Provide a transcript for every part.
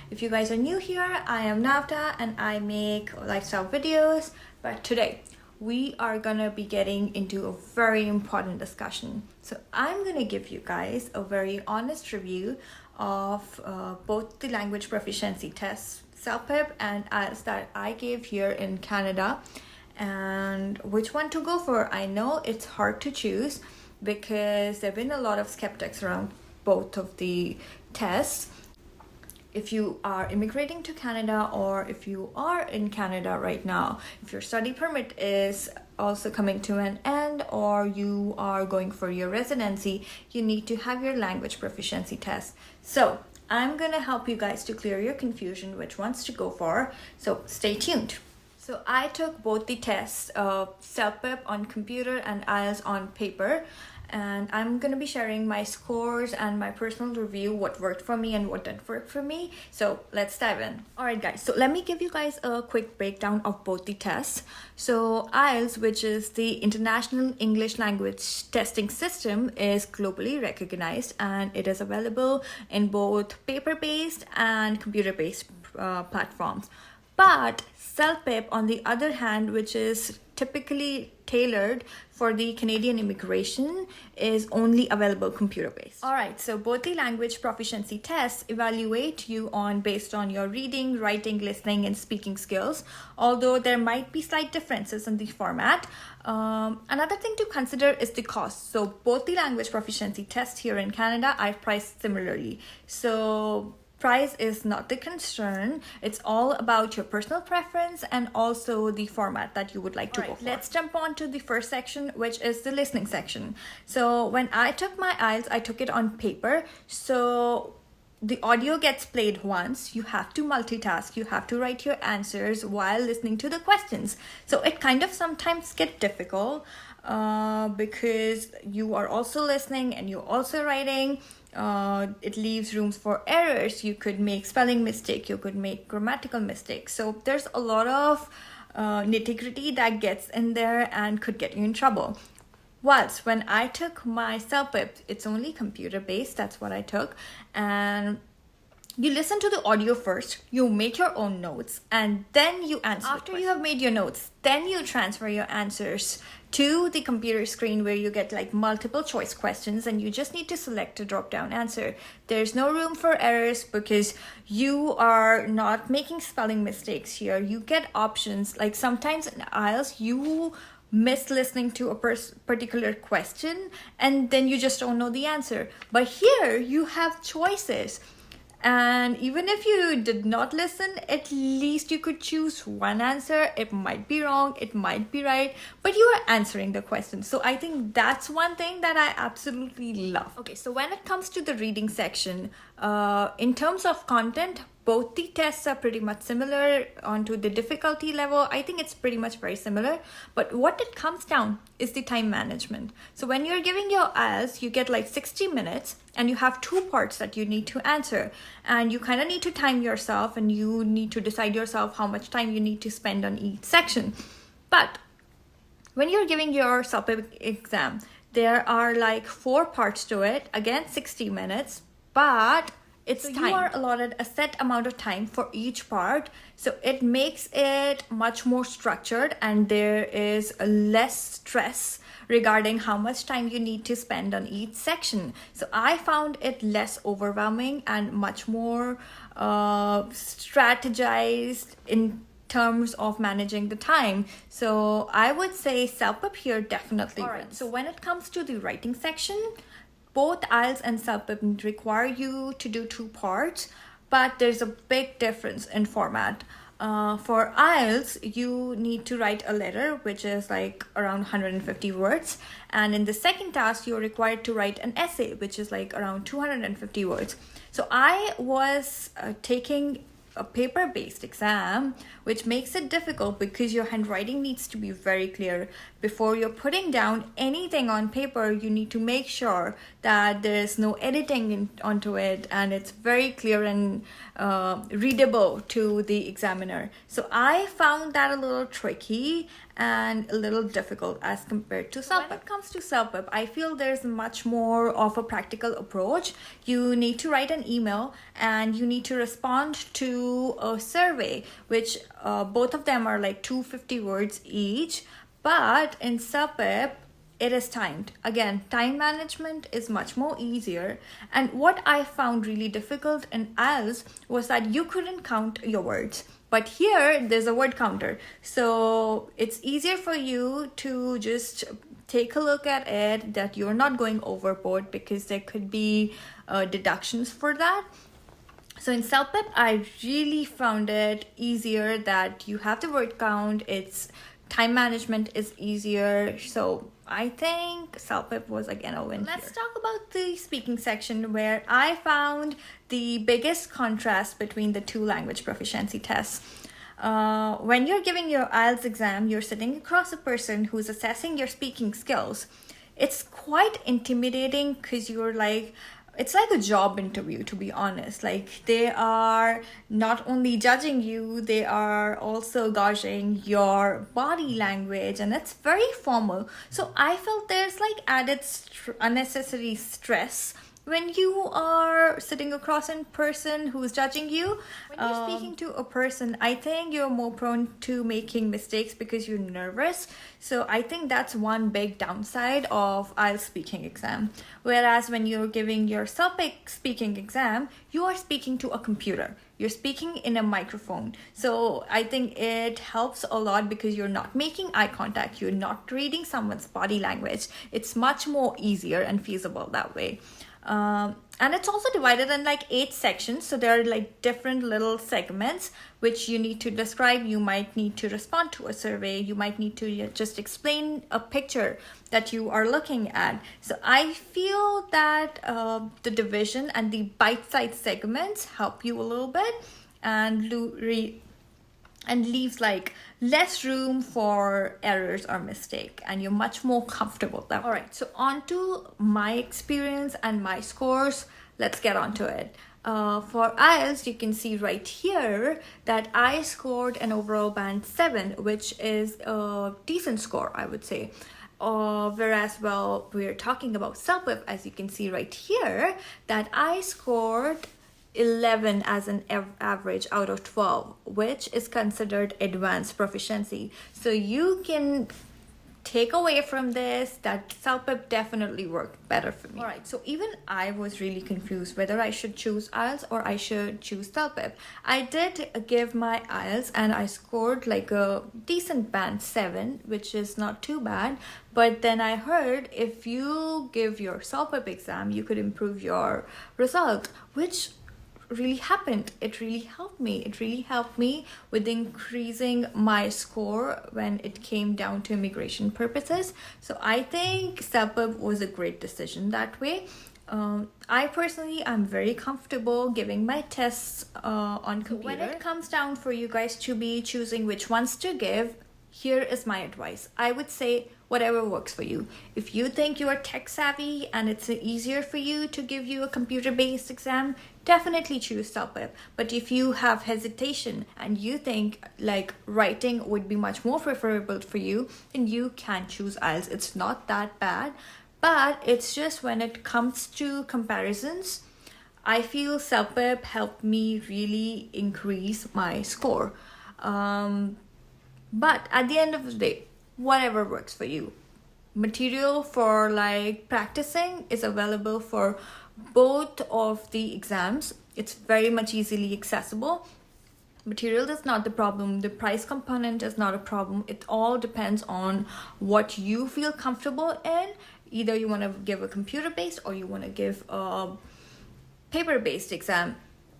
If you guys are new here, I am Navta and I make lifestyle videos, but today we are gonna be getting into a very important discussion. So I'm gonna give you guys a very honest review of both the language proficiency tests, CELPIP and IELTS, that I gave here in Canada, and which one to go for. I know it's hard to choose because there have been a lot of skeptics around both of the tests. If you are immigrating to Canada, or if you are in Canada right now, if your study permit is also coming to an end, or you are going for your residency, you need to have your language proficiency test. So I'm gonna help you guys to clear your confusion which ones to go for, so stay tuned. So I took both the tests of CELPIP on computer and IELTS on paper, and I'm going to be sharing my scores and my personal review, what worked for me and what didn't work for me. So let's dive in. Alright guys, so let me give you guys a quick breakdown of both the tests. So IELTS, which is the International English Language Testing System, is globally recognized and it is available in both paper-based and computer-based platforms. But CELPIP, on the other hand, which is typically tailored for the Canadian immigration, is only available computer-based. Alright, so both the language proficiency tests evaluate you based on your reading, writing, listening, and speaking skills, although there might be slight differences in the format. Another thing to consider is the cost. So both the language proficiency tests here in Canada are priced similarly. So price is not the concern. It's all about your personal preference and also the format that you would like to go for. Let's jump on to the first section, which is the listening section. So when I took my IELTS, I took it on paper. So the audio gets played once. You have to multitask. You have to write your answers while listening to the questions. So it kind of sometimes gets difficult because you are also listening and you're also writing. It leaves rooms for errors. You could make spelling mistake, you could make grammatical mistakes. So there's a lot of nitty-gritty that gets in there and could get you in trouble. Whilst when I took my CELPIP, it's only computer-based, that's what I took, and you listen to the audio first, you make your own notes, and then you answer. After you have made your notes, then you transfer your answers to the computer screen where you get like multiple choice questions and you just need to select a drop-down answer. There's no room for errors because you are not making spelling mistakes here. You get options. Like sometimes in IELTS, you miss listening to a particular question and then you just don't know the answer. But here you have choices. And even if you did not listen, at least you could choose one answer. It might be wrong, it might be right, but you are answering the question. So I think that's one thing that I absolutely love. Okay, so when it comes to the reading section, in terms of content, both the tests are pretty much similar onto the difficulty level. I think it's pretty much very similar, but what it comes down is the time management. So when you're giving your IELTS, you get like 60 minutes and you have two parts that you need to answer, and you kind of need to time yourself and you need to decide yourself how much time you need to spend on each section. But when you're giving your CELPIP exam, there are like 4 parts to it, again 60 minutes, but it's time. You are allotted a set amount of time for each part, so it makes it much more structured and there is less stress regarding how much time you need to spend on each section. So I found it less overwhelming and much more strategized in terms of managing the time. So I would say CELPIP here definitely wins. So when it comes to the writing section, both IELTS and CELPIP require you to do 2 parts, but there's a big difference in format. For IELTS, you need to write a letter, which is like around 150 words. And in the second task, you're required to write an essay, which is like around 250 words. So I was taking a paper-based exam, which makes it difficult because your handwriting needs to be very clear. Before you're putting down anything on paper, you need to make sure that there's no editing onto it and it's very clear and readable to the examiner. So I found that a little tricky, and a little difficult as compared to CELPIP. When it comes to CELPIP, I feel there's much more of a practical approach. You need to write an email and you need to respond to a survey, which both of them are like 250 words each. But in CELPIP, it is timed. Again, time management is much more easier. And what I found really difficult in IELTS was that you couldn't count your words. But here, there's a word counter. So it's easier for you to just take a look at it, that you're not going overboard, because there could be deductions for that. So in CELPIP, I really found it easier that you have the word count. It's time management is easier. So I think CELPIP was again a win. Let's talk about the speaking section, where I found the biggest contrast between the two language proficiency tests. When you're giving your IELTS exam, you're sitting across a person who's assessing your speaking skills. It's quite intimidating because you're like, it's like a job interview, to be honest. Like, they are not only judging you, they are also gauging your body language, and it's very formal. So I felt there's like added unnecessary stress when you are sitting across a person who's judging you. When you're speaking to a person, I think you're more prone to making mistakes because you're nervous. So I think that's one big downside of IELTS speaking exam. Whereas when you're giving your CELPIP speaking exam, you are speaking to a computer. You're speaking in a microphone. So I think it helps a lot because you're not making eye contact. You're not reading someone's body language. It's much more easier and feasible that way. And it's also divided in like 8 sections. So there are like different little segments which you need to describe. You might need to respond to a survey. You might need to just explain a picture that you are looking at. So I feel that the division and the bite-sized segments help you a little bit and leaves like less room for errors or mistake, and you're much more comfortable that way. All right, so on to my experience and my scores. Let's get on to it. For IELTS, you can see right here that I scored an overall band 7, which is a decent score, I would say. Whereas, well, we're talking about CELPIP, as you can see right here, that I scored 11 as an average out of 12, which is considered advanced proficiency. So you can take away from this that CELPIP definitely worked better for me. All right, so even I was really confused whether I should choose IELTS or I should choose CELPIP. I did give my IELTS and I scored like a decent band 7, which is not too bad. But then I heard if you give your CELPIP exam, you could improve your result, which really happened. It really helped me. It really helped me with increasing my score when it came down to immigration purposes. So I think CELPIP was a great decision that way. I personally am very comfortable giving my tests on computer. When it comes down for you guys to be choosing which ones to give, here is my advice. I would say whatever works for you. If you think you are tech savvy and it's easier for you to give you a computer-based exam, definitely choose CELPIP. But if you have hesitation and you think like writing would be much more preferable for you, then you can choose IELTS. It's not that bad, but it's just when it comes to comparisons, I feel CELPIP helped me really increase my score. But at the end of the day, whatever works for you. Material for like practicing is available for both of the exams. It's very much easily accessible. Material is not the problem. The price component is not a problem. It all depends on what you feel comfortable in. Either you want to give a computer-based or you want to give a paper-based exam.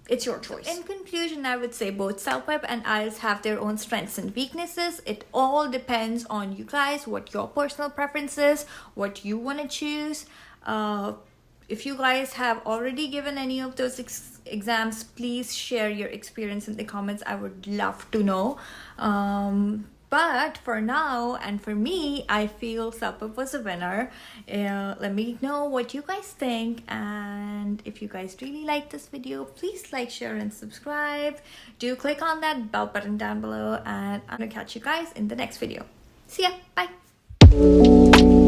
It's your choice. In conclusion, I would say both CELPIP and IELTS have their own strengths and weaknesses. It all depends on you guys, what your personal preference is, what you want to choose. If you guys have already given any of those exams, please share your experience in the comments. I would love to know. But for now and for me, I feel CELPIP was a winner. Let me know what you guys think. And if you guys really like this video, please like, share, and subscribe. Do click on that bell button down below. And I'm going to catch you guys in the next video. See ya. Bye.